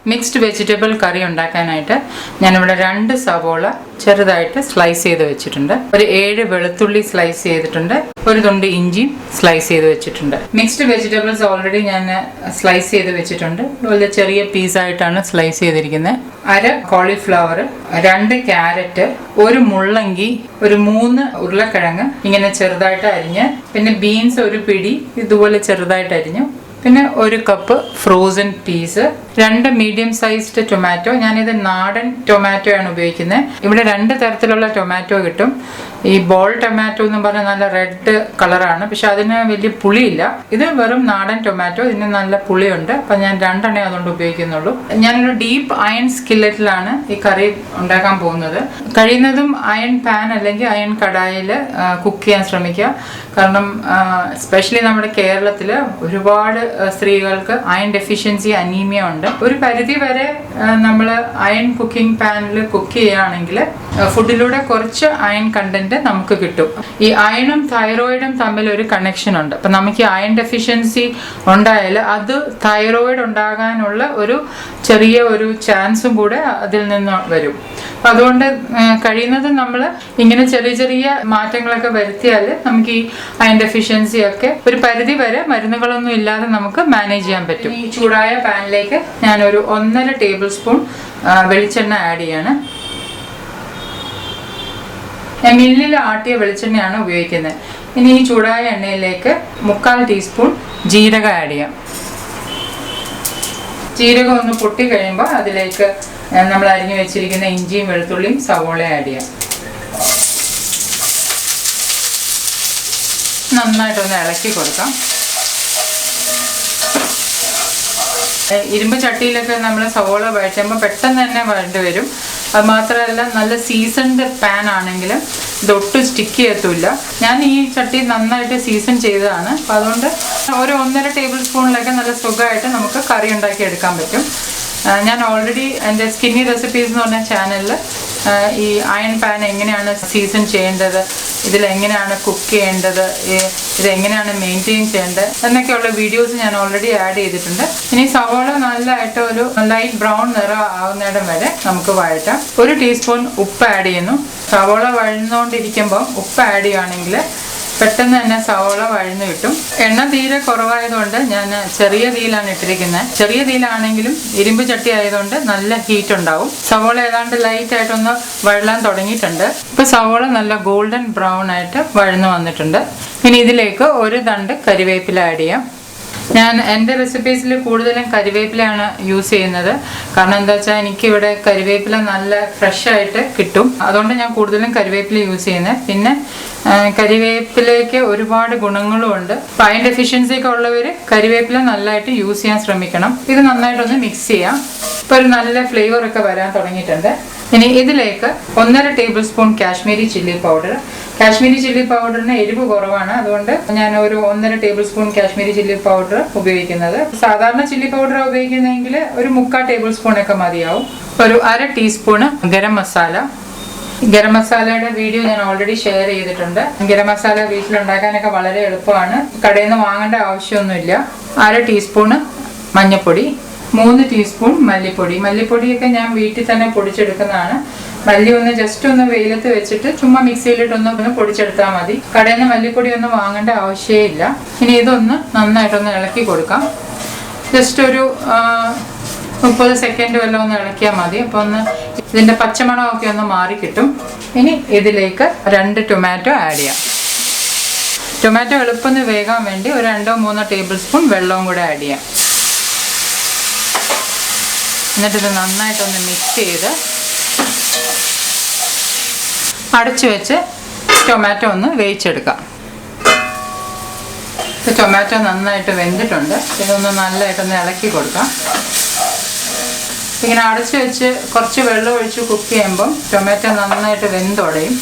Mixed vegetable കറി ഉണ്ടാക്കാനായിട്ട് ഞാനിവിടെ 2 സവോള ചെറുതായിട്ട് സ്ലൈസ് ചെയ്ത് വെച്ചിട്ടുണ്ട്. ഒരു 7 വെളുത്തുള്ളി സ്ലൈസ് ചെയ്തിട്ടുണ്ട്. ഒരു തുണ്ട് ഇഞ്ചിയും സ്ലൈസ് ചെയ്ത് വെച്ചിട്ടുണ്ട്. മിക്സ്ഡ് വെജിറ്റബിൾസ് ഓൾറെഡി ഞാൻ സ്ലൈസ് ചെയ്ത് വെച്ചിട്ടുണ്ട്. വളരെ ചെറിയ പീസായിട്ടാണ് സ്ലൈസ് ചെയ്തിരിക്കുന്നത്. 1/2 കോളിഫ്ലവർ, 2 ക്യാരറ്റ്, ഒരു മുള്ളങ്കി, ഒരു 3 ഉരുളക്കിഴങ്ങ് ഇങ്ങനെ ചെറുതായിട്ട് അരിഞ്ഞ്, പിന്നെ ബീൻസ് ഒരു പിടി ഇതുപോലെ ചെറുതായിട്ട് അരിഞ്ഞു, പിന്നെ 1 cup frozen piece, 2 medium sized tomato. ഞാനിത് നാടൻ ടൊമാറ്റോ ആണ് ഉപയോഗിക്കുന്നത്. ഇവിടെ 2 തരത്തിലുള്ള ടൊമാറ്റോ കിട്ടും. ഈ ബോൾ ടൊമാറ്റോ എന്ന് പറഞ്ഞാൽ നല്ല റെഡ് കളറാണ്, പക്ഷെ അതിന് വലിയ പുളിയില്ല. ഇത് വെറും നാടൻ ടൊമാറ്റോ, ഇതിന് നല്ല പുളിയുണ്ട്. അപ്പം ഞാൻ 2 എണ്ണേ അതുകൊണ്ട് ഉപയോഗിക്കുന്നുള്ളൂ. ഞാനൊരു ഡീപ്പ് അയൺ സ്കില്ലറ്റിലാണ് ഈ കറി ഉണ്ടാക്കാൻ പോകുന്നത്. കഴിയുന്നതും അയൺ പാൻ അല്ലെങ്കിൽ അയൺ കടായിൽ കുക്ക് ചെയ്യാൻ ശ്രമിക്കുക. കാരണം എസ്പെഷ്യലി നമ്മുടെ കേരളത്തിൽ ഒരുപാട് സ്ത്രീകൾക്ക് അയൺ ഡെഫിഷ്യൻസി, അനീമിയ ഉണ്ട്. ഒരു പരിധി വരെ നമ്മൾ അയൺ കുക്കിംഗ് പാനിൽ കുക്ക് ചെയ്യുകയാണെങ്കിൽ ഫുഡിലൂടെ കുറച്ച് അയൺ കണ്ടന്റ് നമുക്ക് കിട്ടും. ഈ അയണും തൈറോയിഡും തമ്മിൽ ഒരു കണക്ഷൻ ഉണ്ട്. അപ്പം നമുക്ക് ഈ അയൺ ഡെഫിഷ്യൻസി ഉണ്ടായാൽ അത് തൈറോയിഡ് ഉണ്ടാകാനുള്ള ഒരു ചെറിയ ഒരു ചാൻസും കൂടെ അതിൽ നിന്ന് വരും. അപ്പം അതുകൊണ്ട് കഴിയുന്നത് നമ്മൾ ഇങ്ങനെ ചെറിയ ചെറിയ മാറ്റങ്ങളൊക്കെ വരുത്തിയാൽ നമുക്ക് ഈ അയൺ ഡെഫിഷ്യൻസി ഒക്കെ ഒരു പരിധി വരെ മരുന്നുകളൊന്നും ഇല്ലാതെ നമുക്ക് മാനേജ് ചെയ്യാൻ പറ്റും. ഈ ചൂടായ പാനിലേക്ക് ഞാനൊരു 1.5 ടേബിൾ സ്പൂൺ വെളിച്ചെണ്ണ ആഡ് ചെയ്യാണ്. ഞാൻ മില്ലിൽ ആട്ടിയ വെളിച്ചെണ്ണയാണ് ഉപയോഗിക്കുന്നത്. ഇനി ഈ ചൂടായ എണ്ണയിലേക്ക് 3/4 ടീസ്പൂൺ ജീരകം ആഡ് ചെയ്യാം. ജീരകം ഒന്ന് പൊട്ടി കഴിയുമ്പോൾ അതിലേക്ക് നമ്മൾ അരിഞ്ഞു വെച്ചിരിക്കുന്ന ഇഞ്ചിയും വെളുത്തുള്ളിയും സവോളയും ആഡ് ചെയ്യാം. നന്നായിട്ടൊന്ന് ഇളക്കി കൊടുക്കാം. ഇരുമ്പ് ചട്ടിയിലൊക്കെ നമ്മൾ സവോള വഴറ്റുമ്പോൾ പെട്ടെന്ന് തന്നെ വഴണ്ടി വരും. അത് മാത്രമല്ല നല്ല സീസൺഡ് പാൻ ആണെങ്കിലും ഇതൊട്ടും സ്റ്റിക്ക് ചെയ്യത്തില്ല. ഞാൻ ഈ ചട്ടി നന്നായിട്ട് സീസൺ ചെയ്തതാണ്. അപ്പം അതുകൊണ്ട് ഒരു 1.5 ടേബിൾ സ്പൂണിലൊക്കെ നല്ല സുഖമായിട്ട് നമുക്ക് കറി ഉണ്ടാക്കി എടുക്കാൻ പറ്റും. ഞാൻ ഓൾറെഡി എൻ്റെ സ്കിന്നി റെസിപ്പീസ് എന്ന് പറഞ്ഞ ചാനലിൽ ഈ അയൺ പാൻ എങ്ങനെയാണ് സീസൺ ചെയ്യേണ്ടത്, ഇതിലെങ്ങനെയാണ് കുക്ക് ചെയ്യേണ്ടത്, ഇതെങ്ങനെയാണ് മെയിൻറ്റെയിൻ ചെയ്യേണ്ടത് എന്നൊക്കെയുള്ള വീഡിയോസ് ഞാൻ ഓൾറെഡി ആഡ് ചെയ്തിട്ടുണ്ട്. ഇനി സവോള നല്ലതായിട്ട് ഒരു ലൈറ്റ് ബ്രൗൺ നിറം ആവുന്നിടം വരെ നമുക്ക് വഴറ്റാം. 1 ടീസ്പൂൺ ഉപ്പ് ആഡ് ചെയ്യുന്നു. സവോള വഴന്നുകൊണ്ടിരിക്കുമ്പോൾ ഉപ്പ് ആഡ് ചെയ്യുകയാണെങ്കിൽ പെട്ടെന്ന് തന്നെ സവോള വഴന്നു കിട്ടും. എണ്ണ തീരെ കുറവായതുകൊണ്ട് ഞാൻ ചെറിയ തീയിലാണ് ഇട്ടിരിക്കുന്നത്. ചെറിയ തീയിലാണെങ്കിലും ഇരുമ്പ് ചട്ടി ആയതുകൊണ്ട് നല്ല ഹീറ്റ് ഉണ്ടാവും. സവോള ഏതാണ്ട് ലൈറ്റ് ആയിട്ടൊന്ന് വഴലാൻ തുടങ്ങിയിട്ടുണ്ട്. ഇപ്പൊ സവോള നല്ല ഗോൾഡൻ ബ്രൗൺ ആയിട്ട് വഴന്നു വന്നിട്ടുണ്ട്. ഇനി ഇതിലേക്ക് 1 തണ്ട് കരിവേപ്പില ആഡ് ചെയ്യാം. ഞാൻ എൻ്റെ റെസിപ്പീസിൽ കൂടുതലും കരിവേപ്പിലയാണ് യൂസ് ചെയ്യുന്നത്. കാരണം എന്താ വെച്ചാൽ എനിക്കിവിടെ കരിവേപ്പില നല്ല ഫ്രഷ് ആയിട്ട് കിട്ടും. അതുകൊണ്ട് ഞാൻ കൂടുതലും കരിവേപ്പില യൂസ് ചെയ്യുന്നത്. പിന്നെ കരിവേപ്പിലയ്ക്ക് ഒരുപാട് ഗുണങ്ങളും ഉണ്ട്. അയൺ ഡെഫിഷ്യൻസി ഒക്കെ ഉള്ളവർ കരിവേപ്പില നല്ലതായിട്ട് യൂസ് ചെയ്യാൻ ശ്രമിക്കണം. ഇത് നന്നായിട്ടൊന്ന് മിക്സ് ചെയ്യാം. ഇപ്പോൾ ഒരു നല്ല ഫ്ലേവർ ഒക്കെ വരാൻ തുടങ്ങിയിട്ടുണ്ട്. ഇനി ഇതിലേക്ക് 1.5 tablespoon Kashmiri chilli powder. Kashmiri chilli പൗഡറിന് എരിവ് കുറവാണ്, അതുകൊണ്ട് ഞാൻ ഒരു 1.5 tablespoon Kashmiri chilli powder ഉപയോഗിക്കുന്നത്. സാധാരണ ചില്ലി പൗഡർ ഉപയോഗിക്കുന്നതെങ്കിൽ ഒരു 3/4 ടേബിൾ സ്പൂൺ ഒക്കെ മതിയാവും. ഒരു 1/2 ടീസ്പൂണ് ഗരം മസാല. ഗരം മസാലയുടെ വീഡിയോ ഞാൻ ഓൾറെഡി ഷെയർ ചെയ്തിട്ടുണ്ട്. ഗരം മസാല വീട്ടിലുണ്ടാക്കാനൊക്കെ വളരെ എളുപ്പമാണ്, കടയിൽ നിന്ന് വാങ്ങേണ്ട ആവശ്യമൊന്നുമില്ല. 1/2 ടീസ്പൂണ് മഞ്ഞൾപ്പൊടി, 3 ടീസ്പൂൺ മല്ലിപ്പൊടി. മല്ലിപ്പൊടിയൊക്കെ ഞാൻ വീട്ടിൽ തന്നെ പൊടിച്ചെടുക്കുന്നതാണ്. മല്ലി ഒന്ന് ജസ്റ്റ് ഒന്ന് വെയിലത്ത് വെച്ചിട്ട് ചുമ്മാ മിക്സിയിലിട്ടൊന്ന് പൊടിച്ചെടുത്താൽ മതി. കടയിൽ നിന്ന് മല്ലിപ്പൊടി ഒന്നും വാങ്ങേണ്ട ആവശ്യമില്ല. ഇനി ഇതൊന്ന് നന്നായിട്ടൊന്ന് ഇളക്കി കൊടുക്കാം. ജസ്റ്റ് ഒരു 30 സെക്കൻഡ് വല്ലതും ഒന്ന് ഇളക്കിയാൽ മതി. അപ്പോൾ ഒന്ന് ഇതിൻ്റെ പച്ചമണമൊക്കെ ഒന്ന് മാറി കിട്ടും. ഇനി ഇതിലേക്ക് 2 ടൊമാറ്റോ ആഡ് ചെയ്യാം. ടൊമാറ്റോ എളുപ്പം വേകാൻ വേണ്ടി ഒരു 2-3 ടേബിൾ സ്പൂൺ വെള്ളവും കൂടെ ആഡ് ചെയ്യാം. എന്നിട്ടിത് നന്നായിട്ടൊന്ന് മിക്സ് ചെയ്ത് അടച്ചു വെച്ച് ടൊമാറ്റോ ഒന്ന് വേവിച്ചെടുക്കാം. ടൊമാറ്റോ നന്നായിട്ട് വെന്തിട്ടുണ്ട്. ഇതൊന്ന് നല്ലതായിട്ടൊന്ന് ഇളക്കി കൊടുക്കാം. ഇങ്ങനെ അടച്ചു വെച്ച് കുറച്ച് വെള്ളം ഒഴിച്ച് കുക്ക് ചെയ്യുമ്പം ടൊമാറ്റോ നന്നായിട്ട് വെന്തുടയും.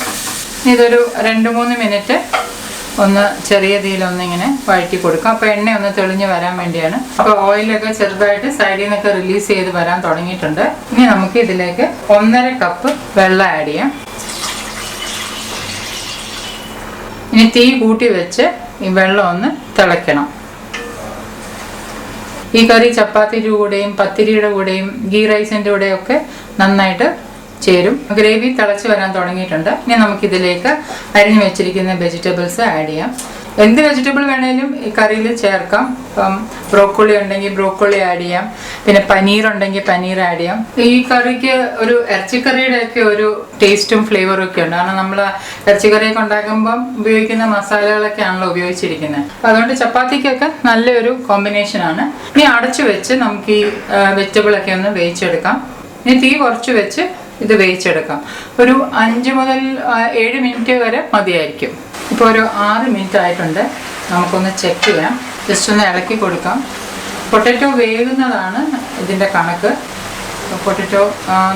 ഇതൊരു 2-3 മിനിറ്റ് ഒന്ന് ചെറിയ തീയിലൊന്നിങ്ങനെ വഴറ്റി കൊടുക്കാം. അപ്പോൾ എണ്ണ ഒന്ന് തെളിഞ്ഞ് വരാൻ വേണ്ടിയാണ്. അപ്പോൾ ഓയിലൊക്കെ ചെറുതായിട്ട് സൈഡിൽ നിന്നൊക്കെ റിലീസ് ചെയ്ത് വരാൻ തുടങ്ങിയിട്ടുണ്ട്. ഇനി നമുക്ക് ഇതിലേക്ക് 1.5 കപ്പ് വെള്ളം ആഡ് ചെയ്യാം. ഇനി തീ കൂട്ടി വെച്ച് ഈ വെള്ളം ഒന്ന് തിളയ്ക്കണം. ഈ കറി ചപ്പാത്തിയുടെ കൂടെയും പത്തിരിയുടെ കൂടെയും ഗീ റൈസിൻ്റെ കൂടെയൊക്കെ നന്നായിട്ട് ചേരും. ഗ്രേവി തിളച്ച് വരാൻ തുടങ്ങിയിട്ടുണ്ട്. ഇനി നമുക്കിതിലേക്ക് അരിഞ്ഞു വെച്ചിരിക്കുന്ന വെജിറ്റബിൾസ് ആഡ് ചെയ്യാം. എന്ത് വെജിറ്റബിൾ വേണേലും ഈ കറിയിൽ ചേർക്കാം. ഇപ്പം ബ്രോക്കോളി ഉണ്ടെങ്കിൽ ബ്രോക്കോളി ആഡ് ചെയ്യാം, പിന്നെ പനീർ ഉണ്ടെങ്കിൽ പനീർ ആഡ് ചെയ്യാം. ഈ കറിക്ക് ഒരു ഇറച്ചിക്കറിയുടെ ഒക്കെ ഒരു ടേസ്റ്റും ഫ്ലേവറും ഒക്കെ ഉണ്ട്. കാരണം നമ്മൾ ഇറച്ചിക്കറിയൊക്കെ ഉണ്ടാക്കുമ്പം ഉപയോഗിക്കുന്ന മസാലകളൊക്കെ ആണല്ലോ ഉപയോഗിച്ചിരിക്കുന്നത്. അപ്പം അതുകൊണ്ട് ചപ്പാത്തിക്കൊക്കെ നല്ലൊരു കോമ്പിനേഷനാണ്. ഇനി അടച്ചു വെച്ച് നമുക്ക് ഈ വെജിറ്റബിളൊക്കെ ഒന്ന് വേവിച്ചെടുക്കാം. ഇനി തീ കുറച്ച് വെച്ച് ഇത് വേവിച്ചെടുക്കാം. ഒരു 5 മുതൽ 7 മിനിറ്റ് വരെ മതിയായിരിക്കും. ഇപ്പോൾ ഒരു 6 മിനിറ്റ് ആയിട്ടുണ്ട്. നമുക്കൊന്ന് ചെക്ക് ചെയ്യാം. ജസ്റ്റ് ഒന്ന് ഇളക്കി കൊടുക്കാം. പൊട്ടറ്റോ വേകുന്നതാണ് ഇതിൻ്റെ കണക്ക്. പൊട്ടറ്റോ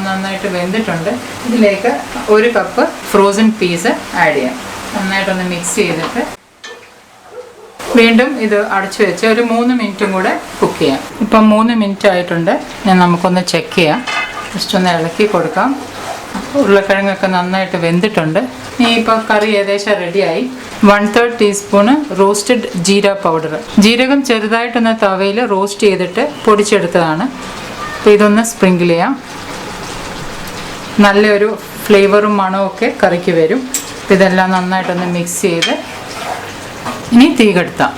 നന്നായിട്ട് വെന്തിട്ടുണ്ട്. ഇതിലേക്ക് 1 കപ്പ് ഫ്രോസൺ പീസ് ആഡ് ചെയ്യാം. നന്നായിട്ടൊന്ന് മിക്സ് ചെയ്തിട്ട് വീണ്ടും ഇത് അടച്ചു വെച്ച് ഒരു 3 മിനിറ്റും കൂടെ കുക്ക് ചെയ്യാം. ഇപ്പം 3 മിനിറ്റ് ആയിട്ടുണ്ട്. ഞാൻ നമുക്കൊന്ന് ചെക്ക് ചെയ്യാം. ജസ്റ്റ് ഒന്ന് ഇളക്കി കൊടുക്കാം. ഉരുളക്കിഴങ്ങൊക്കെ നന്നായിട്ട് വെന്തിട്ടുണ്ട്. ഇനി ഇപ്പോൾ കറി ഏകദേശം റെഡിയായി. 1/3 ടീസ്പൂണ് റോസ്റ്റഡ് ജീര പൗഡർ. ജീരകം ചെറുതായിട്ടൊന്ന് തവയിൽ റോസ്റ്റ് ചെയ്തിട്ട് പൊടിച്ചെടുത്തതാണ്. അപ്പോൾ ഇതൊന്ന് സ്പ്രിങ്കിൾ ചെയ്യാം. നല്ലൊരു ഫ്ലേവറും മണവും ഒക്കെ കറിക്ക് വരും. ഇതെല്ലാം നന്നായിട്ടൊന്ന് മിക്സ് ചെയ്ത് ഇനി തീ കെടുത്താം.